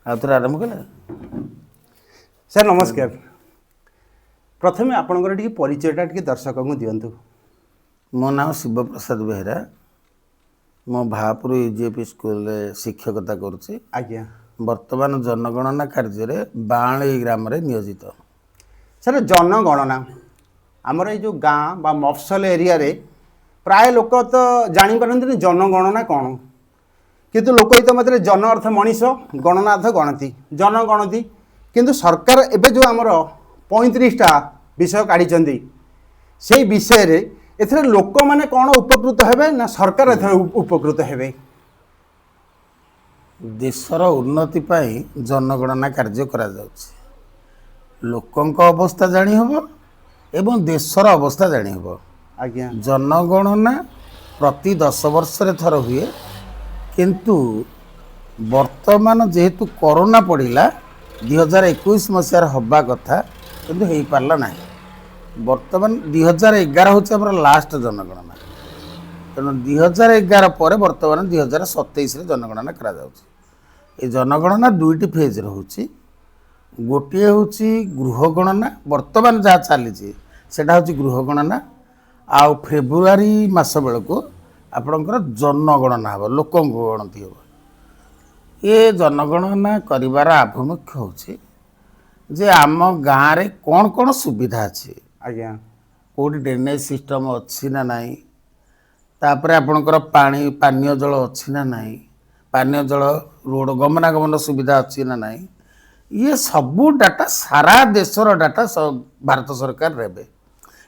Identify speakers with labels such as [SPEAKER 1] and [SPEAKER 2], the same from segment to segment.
[SPEAKER 1] ଆଉ ଥରେ ଆରମ୍ଭ କଲେ।
[SPEAKER 2] ସାର୍ ନମସ୍କାର। ପ୍ରଥମେ ଆପଣଙ୍କର ଟିକେ ପରିଚୟଟା ଟିକେ ଦର୍ଶକଙ୍କୁ ଦିଅନ୍ତୁ।
[SPEAKER 1] ମୋ ନାଁ ଶିବପ୍ରସାଦ ବେହେରା। ମୁଁ ଭାପୁର ୟୁଜିଏପି ସ୍କୁଲରେ ଶିକ୍ଷକତା କରୁଛି।
[SPEAKER 2] ଆଜ୍ଞା
[SPEAKER 1] ବର୍ତ୍ତମାନ ଜନଗଣନା କାର୍ଯ୍ୟରେ ବାଁଳି ଗ୍ରାମରେ ନିୟୋଜିତ।
[SPEAKER 2] ସାର୍ ଜନଗଣନା ଆମର ଏଇ ଯେଉଁ ଗାଁ ବା ମଫସଲ ଏରିଆରେ ପ୍ରାୟ ଲୋକ ତ ଜାଣିପାରନ୍ତିନି ଜନଗଣନା କ'ଣ, କିନ୍ତୁ ଲୋକ ହିତ ମଧ୍ୟରେ ଜନ ଅର୍ଥ ମଣିଷ, ଗଣନା ଅର୍ଥ ଗଣତି, ଜନଗଣତି। କିନ୍ତୁ ସରକାର ଏବେ ଯେଉଁ ଆମର 35ଟା ବିଷୟ କାଢ଼ିଛନ୍ତି ସେଇ ବିଷୟରେ ଏଥିରେ ଲୋକମାନେ କ'ଣ ଉପକୃତ ହେବେ ନା ସରକାର ଏଥିରେ ଉପକୃତ ହେବେ?
[SPEAKER 1] ଦେଶର ଉନ୍ନତି ପାଇଁ ଜନଗଣନା କାର୍ଯ୍ୟ କରାଯାଉଛି। ଲୋକଙ୍କ ଅବସ୍ଥା ଜାଣିହେବ ଏବଂ ଦେଶର ଅବସ୍ଥା ଜାଣିହେବ।
[SPEAKER 2] ଆଜ୍ଞା
[SPEAKER 1] ଜନଗଣନା ପ୍ରତି 10 ବର୍ଷରେ ଥର ହୁଏ, କିନ୍ତୁ ବର୍ତ୍ତମାନ ଯେହେତୁ କରୋନା ପଡ଼ିଲା 2021 ମସିହାରେ ହେବା କଥା କିନ୍ତୁ ହେଇପାରିଲା ନାହିଁ। ବର୍ତ୍ତମାନ 2011 ହେଉଛି ଆମର ଲାଷ୍ଟ ଜନଗଣନା। ତେଣୁ 2011 ପରେ ବର୍ତ୍ତମାନ 2027ରେ ଜନଗଣନା କରାଯାଉଛି। ଏ ଜନଗଣନା 2ଟି ଫେଜ୍ ରହୁଛି। ଗୋଟିଏ ହେଉଛି ଗୃହ ଗଣନା, ବର୍ତ୍ତମାନ ଯାହା ଚାଲିଛି ସେଇଟା ହେଉଛି ଗୃହ ଗଣନା। ଆଉ ଫେବୃଆରୀ ମାସ ବେଳକୁ ଆପଣଙ୍କର ଜନଗଣନା ହେବ, ଲୋକଙ୍କ ଗଣତି ହେବ। ଏ ଜନଗଣନା କରିବାର ଆଭିମୁଖ୍ୟ ହେଉଛି ଯେ ଆମ ଗାଁରେ କ'ଣ କ'ଣ ସୁବିଧା ଅଛି,
[SPEAKER 2] ଆଜ୍ଞା
[SPEAKER 1] କେଉଁଠି ଡ୍ରେନେଜ୍ ସିଷ୍ଟମ୍ ଅଛି ନା ନାହିଁ, ତାପରେ ଆପଣଙ୍କର ପାନୀୟ ଜଳ ଅଛି ନା ନାହିଁ, ପାନୀୟ ଜଳ ରୋଡ଼ ଗମନାଗମନ ସୁବିଧା ଅଛି ନା ନାହିଁ, ଇଏ ସବୁ ଡାଟା ସାରା ଦେଶର ଡାଟା ଭାରତ ସରକାର ନେବେ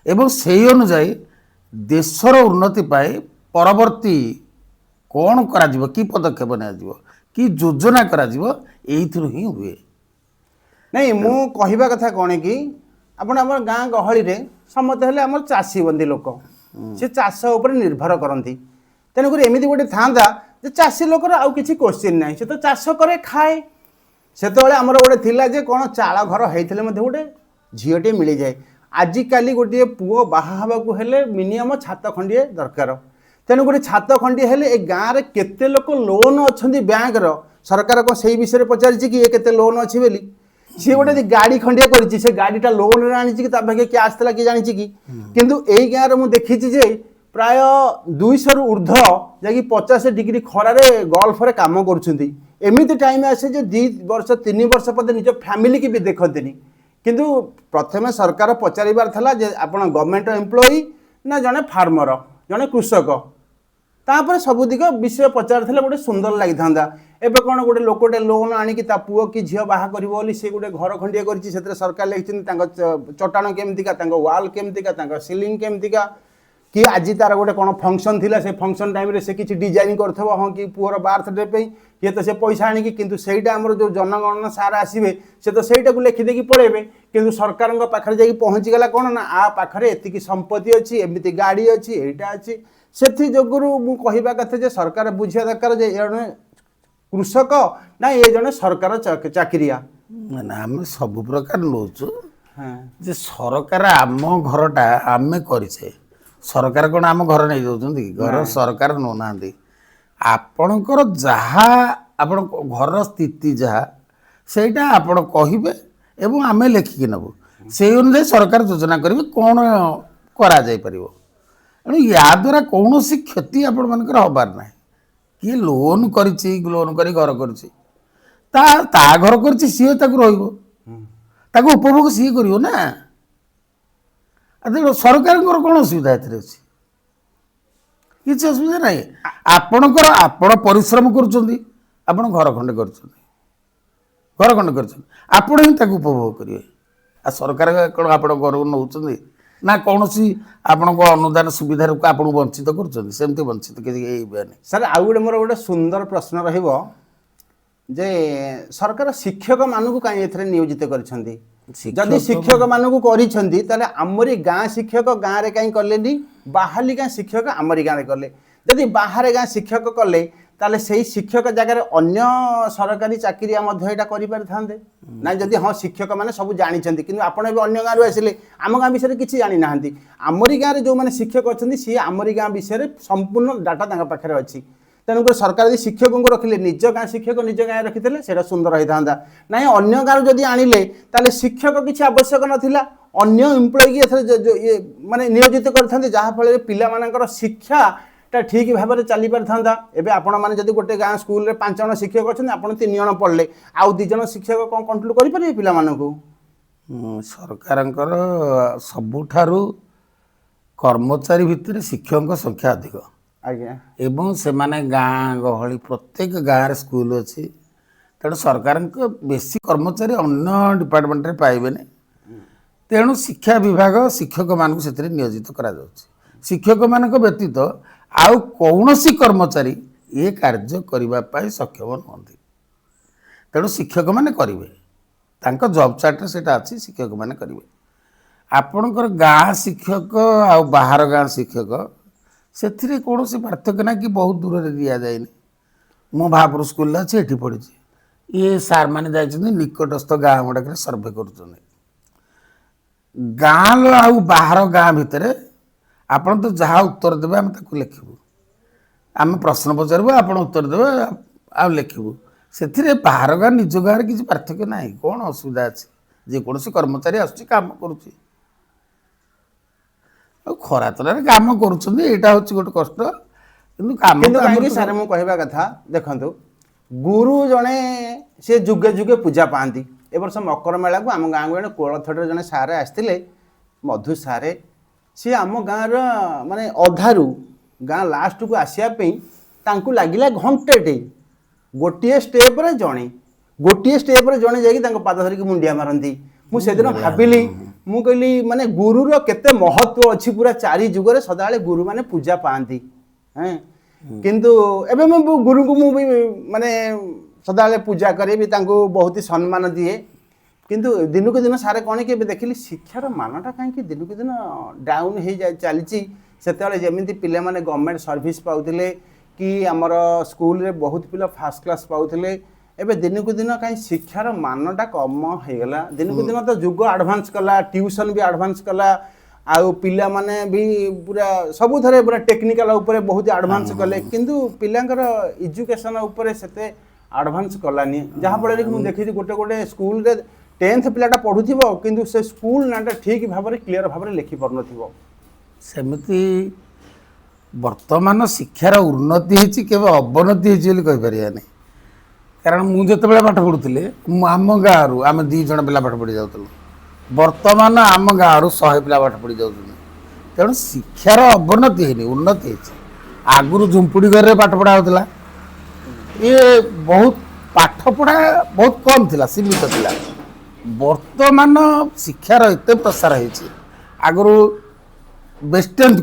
[SPEAKER 1] ଏବଂ ସେହି ଅନୁଯାୟୀ ଦେଶର ଉନ୍ନତି ପାଇଁ ପରବର୍ତ୍ତୀ କ'ଣ କରାଯିବ, କି ପଦକ୍ଷେପ ନିଆଯିବ, କି ଯୋଜନା କରାଯିବ, ଏଇଥିରୁ ହିଁ ହୁଏ।
[SPEAKER 2] ନାଇଁ ମୁଁ କହିବା କଥା କ'ଣ କି ଆପଣ ଆମର ଗାଁ ଗହଳିରେ ସମସ୍ତେ ହେଲେ ଆମର ଚାଷୀବନ୍ଦୀ ଲୋକ, ସେ ଚାଷ ଉପରେ ନିର୍ଭର କରନ୍ତି। ତେଣୁକରି ଏମିତି ଗୋଟେ ଥାନ୍ତା ଯେ ଚାଷୀ ଲୋକର ଆଉ କିଛି କୋଶ୍ଚିନ୍ ନାହିଁ, ସେ ତ ଚାଷ କରେ ଖାଏ। ସେତେବେଳେ ଆମର ଗୋଟେ ଥିଲା ଯେ କ'ଣ ଚାଳ ଘର ହେଇଥିଲେ ମଧ୍ୟ ଗୋଟେ ଝିଅଟିଏ ମିଳିଯାଏ। ଆଜିକାଲି ଗୋଟିଏ ପୁଅ ବାହା ହେବାକୁ ହେଲେ ମିନିମମ୍ ଛାତ ଖଣ୍ଡିଏ ଦରକାର। ତେଣୁକରି ଛାତ ଖଣ୍ଡିଏ ହେଲେ ଏ ଗାଁରେ କେତେ ଲୋକ ଲୋନ୍ ଅଛନ୍ତି ବ୍ୟାଙ୍କର, ସରକାର କ'ଣ ସେଇ ବିଷୟରେ ପଚାରିଛି କି ଏ କେତେ ଲୋନ୍ ଅଛି ବୋଲି? ସିଏ ଗୋଟେ ଗାଡ଼ି ଖଣ୍ଡିଏ କରିଛି, ସେ ଗାଡ଼ିଟା ଲୋନ୍ରେ ଆଣିଛି କି ତା ପାଖେ କ୍ୟାସ୍ ଥିଲା କି ଜାଣିଛି କି? କିନ୍ତୁ ଏଇ ଗାଁରେ ମୁଁ ଦେଖିଛି ଯେ ପ୍ରାୟ 200ରୁ ଉର୍ଦ୍ଧ୍ୱ ଯାଇକି 50 ଡିଗ୍ରୀ ଖରାରେ ଗଲ୍ଫରେ କାମ କରୁଛନ୍ତି। ଏମିତି ଟାଇମ୍ ଆସେ ଯେ 2 ବର୍ଷ 3 ବର୍ଷ ପର୍ଯ୍ୟନ୍ତ ନିଜ ଫ୍ୟାମିଲିକି ବି ଦେଖନ୍ତିନି। କିନ୍ତୁ ପ୍ରଥମେ ସରକାର ପଚାରିବାର ଥିଲା ଯେ ଆପଣ ଗଭର୍ଣ୍ଣମେଣ୍ଟ ଏମ୍ପ୍ଲୟି ନା ଜଣେ ଫାର୍ମର, ଜଣେ କୃଷକ। ତାପରେ ସବୁ ଦିଗ ବିଷୟ ପଚାରିଥିଲେ ଗୋଟେ ସୁନ୍ଦର ଲାଗିଥାନ୍ତା। ଏବେ କ'ଣ ଗୋଟେ ଲୋକଟେ ଲୋନ୍ ଆଣିକି ତା ପୁଅ କି ଝିଅ ବାହା କରିବ ବୋଲି ସେ ଗୋଟେ ଘର ଖଣ୍ଡିଏ କରିଛି, ସେଥିରେ ସରକାର ଲେଖିଛନ୍ତି ତାଙ୍କ ଚଟାଣ କେମିତିକା, ତାଙ୍କ ୱାଲ୍ କେମିତିକା, ତାଙ୍କ ସିଲିଂ କେମିତିକା, କି ଆଜି ତାର ଗୋଟେ କ'ଣ ଫଙ୍କସନ୍ ଥିଲା, ସେ ଫଙ୍କସନ୍ ଟାଇମ୍ରେ ସେ କିଛି ଡିଜାଇନ୍ କରିଥିବ, ହଁ କି ପୁଅର ବାର୍ଥଡେ ପାଇଁ କିଏ ତ ସେ ପଇସା ଆଣିକି, କିନ୍ତୁ ସେଇଟା ଆମର ଯେଉଁ ଜନଗଣନା ସାର୍ ଆସିବେ ସେ ତ ସେଇଟାକୁ ଲେଖିଦେଇକି ପଳେଇବେ। କିନ୍ତୁ ସରକାରଙ୍କ ପାଖରେ ଯାଇକି ପହଞ୍ଚିଗଲା କ'ଣ ନା ଆ ପାଖରେ ଏତିକି ସମ୍ପତ୍ତି ଅଛି, ଏମିତି ଗାଡ଼ି ଅଛି, ଏଇଟା ଅଛି। ସେଥିଯୋଗୁଁ ମୁଁ କହିବା କଥା ଯେ ସରକାର ବୁଝିବା ଦରକାର ଯେ ଏ ଜଣେ କୃଷକ ନା ଏ ଜଣେ ସରକାର ଚାକିରିଆ।
[SPEAKER 1] ନା ଆମେ ସବୁ ପ୍ରକାର ନେଉଛୁ
[SPEAKER 2] ହଁ
[SPEAKER 1] ଯେ ସରକାର ଆମ ଘରଟା ଆମେ କରିଛେ, ସରକାର କ'ଣ ଆମ ଘର ନେଇଯାଉଛନ୍ତି କି? ଘର ସରକାର ନେଉନାହାନ୍ତି। ଆପଣଙ୍କର ଯାହା ଆପଣ ଘରର ସ୍ଥିତି ଯାହା ସେଇଟା ଆପଣ କହିବେ ଏବଂ ଆମେ ଲେଖିକି ନେବୁ, ସେଇ ଅନୁଯାୟୀ ସରକାର ଯୋଜନା କରିବେ କ'ଣ କରାଯାଇପାରିବ। ତେଣୁ ୟା ଦ୍ୱାରା କୌଣସି କ୍ଷତି ଆପଣମାନଙ୍କର ହେବାର ନାହିଁ। କିଏ ଲୋନ୍ କରିଛି, ଲୋନ୍ କରି ଘର କରିଛି, ତା ଘର କରିଛି, ସିଏ ତାକୁ ରହିବ, ତାକୁ ଉପଭୋଗ ସିଏ କରିବ ନା। ତେଣୁ ସରକାରଙ୍କର କ'ଣ ଅସୁବିଧା ଏଥିରେ ଅଛି? କିଛି ଅସୁବିଧା ନାହିଁ। ଆପଣ ପରିଶ୍ରମ କରୁଛନ୍ତି, ଆପଣ ଘର ଖଣ୍ଡେ କରିଛନ୍ତି, ଆପଣ ହିଁ ତାକୁ ଉପଭୋଗ କରିବେ। ଆଉ ସରକାର କ'ଣ ଆପଣଙ୍କ ଘରକୁ ନେଉଛନ୍ତି ନା କୌଣସି ଆପଣଙ୍କ ଅନୁଦାନ ସୁବିଧାରୁ ଆପଣଙ୍କୁ ବଞ୍ଚିତ କରୁଛନ୍ତି? ସେମିତି ବଞ୍ଚିତ କିଛି ହେଇପାରିବନି।
[SPEAKER 2] ସାର୍ ଆଉ ଗୋଟେ ମୋର ସୁନ୍ଦର ପ୍ରଶ୍ନ ରହିବ ଯେ ସରକାର ଶିକ୍ଷକମାନଙ୍କୁ କାହିଁ ଏଥିରେ ନିୟୋଜିତ କରିଛନ୍ତି? ଯଦି ଶିକ୍ଷକମାନଙ୍କୁ କରିଛନ୍ତି ତାହେଲେ ଆମରି ଗାଁ ଶିକ୍ଷକ ଗାଁରେ କାହିଁ କଲେନି, ବାହାଲି ଗାଁ ଶିକ୍ଷକ ଆମରି ଗାଁରେ କଲେ? ଯଦି ବାହାରେ ଗାଁ ଶିକ୍ଷକ କଲେ ତାହେଲେ ସେଇ ଶିକ୍ଷକ ଜାଗାରେ ଅନ୍ୟ ସରକାରୀ ଚାକିରିଆ ମଧ୍ୟ ଏଇଟା କରିପାରିଥାନ୍ତେ ନାଇଁ? ଯଦି ହଁ ଶିକ୍ଷକମାନେ ସବୁ ଜାଣିଛନ୍ତି, କିନ୍ତୁ ଆପଣ ଏବେ ଅନ୍ୟ ଗାଁରୁ ଆସିଲେ, ଆମ ଗାଁ ବିଷୟରେ କିଛି ଜାଣିନାହାନ୍ତି। ଆମରି ଗାଁରେ ଯେଉଁମାନେ ଶିକ୍ଷକ ଅଛନ୍ତି ସିଏ ଆମରି ଗାଁ ବିଷୟରେ ସମ୍ପୂର୍ଣ୍ଣ ଡାଟା ତାଙ୍କ ପାଖରେ ଅଛି। ତେଣୁକରି ସରକାର ଯଦି ଶିକ୍ଷକଙ୍କୁ ରଖିଲେ ନିଜ ଗାଁ ଶିକ୍ଷକ ନିଜ ଗାଁରେ ରଖିଥିଲେ ସେଇଟା ସୁନ୍ଦର ହେଇଥାନ୍ତା। ନାଇଁ ଅନ୍ୟ ଗାଁରୁ ଯଦି ଆଣିଲେ ତାହେଲେ ଶିକ୍ଷକ କିଛି ଆବଶ୍ୟକ ନଥିଲା, ଅନ୍ୟ ଏମ୍ପ୍ଲୟିକି ଏଥିରେ ମାନେ ନିୟୋଜିତ କରିଥାନ୍ତେ, ଯାହାଫଳରେ ପିଲାମାନଙ୍କର ଶିକ୍ଷାଟା ଠିକ୍ ଭାବରେ ଚାଲି ପାରିଥାନ୍ତା। ଏବେ ଆପଣମାନେ ଯଦି ଗୋଟେ ଗାଁ ସ୍କୁଲରେ 5 ଜଣ ଶିକ୍ଷକ ଅଛନ୍ତି, ଆପଣ 3 ଜଣ ପଢ଼ିଲେ, ଆଉ 2 ଜଣ ଶିକ୍ଷକ କ'ଣ କଣ୍ଟ୍ରୋଲ କରିପାରିବେ ପିଲାମାନଙ୍କୁ?
[SPEAKER 1] ସରକାରଙ୍କର ସବୁଠାରୁ କର୍ମଚାରୀ ଭିତରେ ଶିକ୍ଷକଙ୍କ ସଂଖ୍ୟା ଅଧିକ
[SPEAKER 2] ଆଜ୍ଞା
[SPEAKER 1] ଏବଂ ସେମାନେ ଗାଁ ଗହଳି ପ୍ରତ୍ୟେକ ଗାଁରେ ସ୍କୁଲ ଅଛି। ତେଣୁ ସରକାରଙ୍କ ବେଶୀ କର୍ମଚାରୀ ଅନ୍ୟ ଡିପାର୍ଟମେଣ୍ଟରେ ପାଇବେନି। ତେଣୁ ଶିକ୍ଷା ବିଭାଗ ଶିକ୍ଷକମାନଙ୍କୁ ସେଥିରେ ନିୟୋଜିତ କରାଯାଉଛି। ଶିକ୍ଷକମାନଙ୍କ ବ୍ୟତୀତ ଆଉ କୌଣସି କର୍ମଚାରୀ ଏ କାର୍ଯ୍ୟ କରିବା ପାଇଁ ସକ୍ଷମ ନୁହନ୍ତି। ତେଣୁ ଶିକ୍ଷକମାନେ କରିବେ, ତାଙ୍କ ଜବ୍ ଚାର୍ଟରେ ସେଇଟା ଅଛି, ଶିକ୍ଷକମାନେ କରିବେ। ଆପଣଙ୍କର ଗାଁ ଶିକ୍ଷକ ଆଉ ବାହାର ଗାଁ ଶିକ୍ଷକ ସେଥିରେ କୌଣସି ପାର୍ଥକ୍ୟ ନାହିଁ କି ବହୁତ ଦୂରରେ ଦିଆଯାଇନି। ମୁଁ ଭାବପୁର ସ୍କୁଲରେ ଅଛି, ଏଠି ପଢ଼ିଛି, ଇଏ ସାର୍ମାନେ ଯାଇଛନ୍ତି ନିକଟସ୍ଥ ଗାଁ ଗୁଡ଼ାକରେ ସର୍ଭେ କରୁଛନ୍ତି। ଗାଁ ଆଉ ବାହାର ଗାଁ ଭିତରେ ଆପଣ ତ ଯାହା ଉତ୍ତର ଦେବେ ଆମେ ତାକୁ ଲେଖିବୁ, ଆମେ ପ୍ରଶ୍ନ ପଚାରିବୁ, ଆପଣ ଉତ୍ତର ଦେବେ ଆଉ ଲେଖିବୁ। ସେଥିରେ ବାହାର ଗାଁ ନିଜ ଗାଁରେ କିଛି ପାର୍ଥକ୍ୟ ନାହିଁ। କ'ଣ ଅସୁବିଧା ଅଛି? ଯେକୌଣସି କର୍ମଚାରୀ ଆସୁଛି କାମ କରୁଛି, ଆଉ ଖରା ତରାରେ କାମ କରୁଛନ୍ତି, ଏଇଟା ହେଉଛି ଗୋଟେ କଷ୍ଟ। କିନ୍ତୁ କାମ
[SPEAKER 2] କିନ୍ତୁ
[SPEAKER 1] ତ ଆମର
[SPEAKER 2] କାହିଁକି ସାର୍ ମୁଁ କହିବା କଥା ଦେଖନ୍ତୁ, ଗୁରୁ ଜଣେ ସେ ଯୁଗେ ଯୁଗେ ପୂଜା ପାଆନ୍ତି। ଏ ବର୍ଷ ମକର ମେଳାକୁ ଆମ ଗାଁକୁ ଜଣେ କୋଳଥଟରେ ଜଣେ ସାର୍ ଆସିଥିଲେ, ମଧୁ ସାରେ। ସିଏ ଆମ ଗାଁର ମାନେ ଅଧାରୁ ଗାଁ ଲାଷ୍ଟକୁ ଆସିବା ପାଇଁ ତାଙ୍କୁ ଲାଗିଲା ଘଣ୍ଟେଟେ। ଗୋଟିଏ ଷ୍ଟେପ୍ରେ ଜଣେ ଯାଇକି ତାଙ୍କ ପାଦ ଧରିକି ମୁଣ୍ଡିଆ ମାରନ୍ତି। ମୁଁ ସେଦିନ ଭାବିଲି, ମୁଁ କହିଲି ମାନେ ଗୁରୁର କେତେ ମହତ୍ଵ ଅଛି, ପୁରା 4 ଯୁଗରେ ସଦାବେଳେ ଗୁରୁମାନେ ପୂଜା ପାଆନ୍ତି। କିନ୍ତୁ ଏବେ ମୁଁ ଗୁରୁଙ୍କୁ ମୁଁ ବି ମାନେ ସଦାବେଳେ ପୂଜା କରେ ବି, ତାଙ୍କୁ ବହୁତ ସମ୍ମାନ ଦିଏ। କିନ୍ତୁ ଦିନକୁ ଦିନ ସାରେ କ'ଣ କି ଏବେ ଦେଖିଲି ଶିକ୍ଷାର ମାନଟା କାହିଁକି ଦିନକୁ ଦିନ ଡାଉନ୍ ହେଇ ଚାଲିଛି। ସେତେବେଳେ ଯେମିତି ପିଲାମାନେ ଗଭର୍ଣ୍ଣମେଣ୍ଟ ସର୍ଭିସ୍ ପାଉଥିଲେ କି ଆମର ସ୍କୁଲରେ ବହୁତ ପିଲା ଫାର୍ଷ୍ଟ କ୍ଲାସ୍ ପାଉଥିଲେ, ଏବେ ଦିନକୁ ଦିନ କାହିଁ ଶିକ୍ଷାର ମାନଟା କମ ହେଇଗଲା। ଦିନକୁ ଦିନ ତ ଯୁଗ ଆଡ଼ଭାନ୍ସ କଲା, ଟ୍ୟୁସନ୍ ବି ଆଡ଼ଭାନ୍ସ କଲା, ଆଉ ପିଲାମାନେ ବି ପୁରା ସବୁଥିରେ ପୁରା ଟେକ୍ନିକାଲ ଉପରେ ବହୁତ ଆଡ଼ଭାନ୍ସ କଲେ, କିନ୍ତୁ ପିଲାଙ୍କର ଏଜୁକେସନ୍ ଉପରେ ସେତେ ଆଡ଼ଭାନ୍ସ କଲାନି। ଯାହାଫଳରେ କି ମୁଁ ଦେଖିଛି ଗୋଟେ ଗୋଟେ ସ୍କୁଲରେ 10th ପିଲାଟା ପଢ଼ୁଥିବ, କିନ୍ତୁ ସେ ସ୍କୁଲ ନାଁଟା ଠିକ୍ ଭାବରେ କ୍ଲିୟର ଭାବରେ ଲେଖିପାରୁନଥିବ।
[SPEAKER 1] ସେମିତି ବର୍ତ୍ତମାନ ଶିକ୍ଷାର ଉନ୍ନତି ହେଇଛି, କେବେ ଅବନତି ହେଇଛି ବୋଲି କହିପାରିବାନି। କାରଣ ମୁଁ ଯେତେବେଳେ ପାଠ ପଢ଼ୁଥିଲି, ଆମ ଗାଁରୁ ଆମେ 2 ଜଣ ପିଲା ପାଠ ପଢ଼ି ଯାଉଥିଲୁ, ବର୍ତ୍ତମାନ ଆମ ଗାଁରୁ 100 ପିଲା ପାଠ ପଢ଼ି ଯାଉଛନ୍ତି। ତେଣୁ ଶିକ୍ଷାର ଅବନତି ହେଇନି, ଉନ୍ନତି ହେଇଛି। ଆଗରୁ ଝୁମ୍ପୁଡ଼ି ଘରରେ ପାଠ ପଢ଼ା ହେଉଥିଲା, ଇଏ ବହୁତ ପାଠପଢ଼ା ବହୁତ କମ୍ ଥିଲା, ସୀମିତ ଥିଲା। ବର୍ତ୍ତମାନ ଶିକ୍ଷାର ଏତେ ପ୍ରସାର ହେଇଛି, ଆଗରୁ ବେଷ୍ଟେଣ୍ଟ